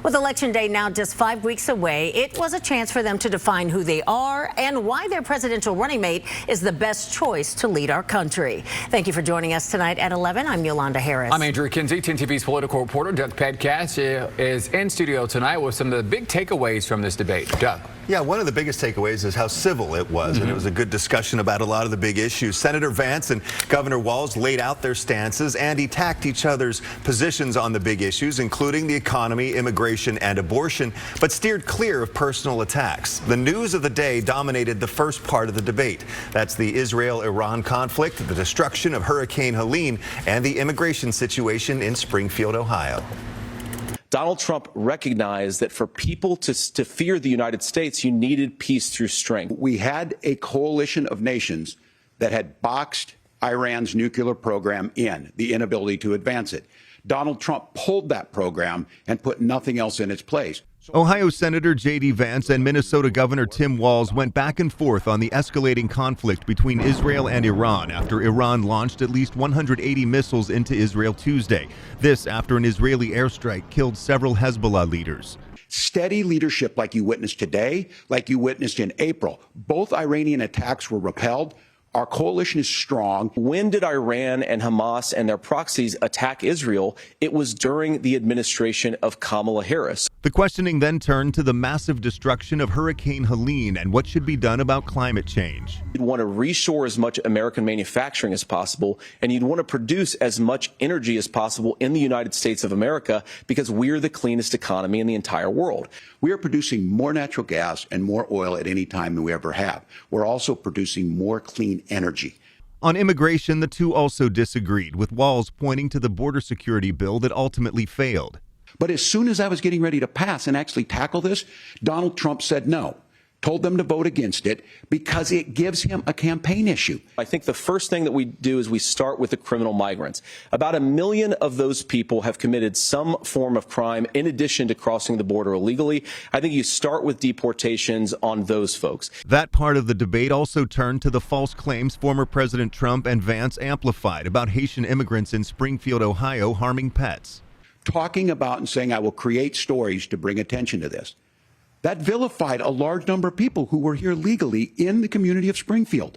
With Election Day now just 5 weeks away, it was a chance for them to define who they are and why their presidential running mate is the best choice to lead our country. Thank you for joining us tonight at 11. I'm Yolanda Harris. I'm Andrew Kinsey. 10 TV's political reporter Doug Pedcast is in studio tonight with some of the big takeaways from this debate. Doug. Yeah, one of the biggest takeaways is how civil it was, and it was a good discussion about a lot of the big issues. Senator Vance and Governor Walz laid out their stances and attacked each other's positions on the big issues, including the economy, immigration, and abortion, but steered clear of personal attacks. The news of the day dominated the first part of the debate. That's the Israel-Iran conflict, the destruction of Hurricane Helene, and the immigration situation in Springfield, Ohio. Donald Trump recognized that for people to fear the United States, you needed peace through strength. We had a coalition of nations that had boxed Iran's nuclear program in, the inability to advance it. Donald Trump pulled that program and put nothing else in its place. Ohio Senator J.D. Vance and Minnesota Governor Tim Walz went back and forth on the escalating conflict between Israel and Iran after Iran launched at least 180 missiles into Israel Tuesday. This after an Israeli airstrike killed several Hezbollah leaders. Steady leadership like you witnessed today, like you witnessed in April. Both Iranian attacks were repelled. Our coalition is strong. When did Iran and Hamas and their proxies attack Israel? It was during the administration of Kamala Harris. The questioning then turned to the massive destruction of Hurricane Helene and what should be done about climate change. You'd want to reshore as much American manufacturing as possible, and you'd want to produce as much energy as possible in the United States of America because we're the cleanest economy in the entire world. We are producing more natural gas and more oil at any time than we ever have. We're also producing more clean energy. On immigration, the two also disagreed, with Walz pointing to the border security bill that ultimately failed. But as soon as I was getting ready to pass and actually tackle this, Donald Trump said no, told them to vote against it because it gives him a campaign issue. I think the first thing that we do is we start with the criminal migrants. About 1 million of those people have committed some form of crime in addition to crossing the border illegally. I think you start with deportations on those folks. That part of the debate also turned to the false claims former President Trump and Vance amplified about Haitian immigrants in Springfield, Ohio, harming pets. Talking about and saying, I will create stories to bring attention to this. That vilified a large number of people who were here legally in the community of Springfield.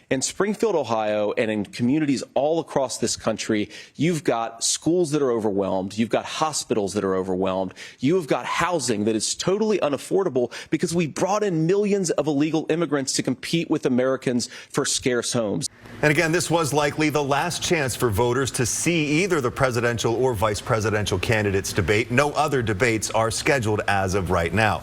In Springfield, Ohio, and in communities all across this country, you've got schools that are overwhelmed. You've got hospitals that are overwhelmed. You have got housing that is totally unaffordable because we brought in millions of illegal immigrants to compete with Americans for scarce homes. And again, this was likely the last chance for voters to see either the presidential or vice presidential candidates debate. No other debates are scheduled as of right now.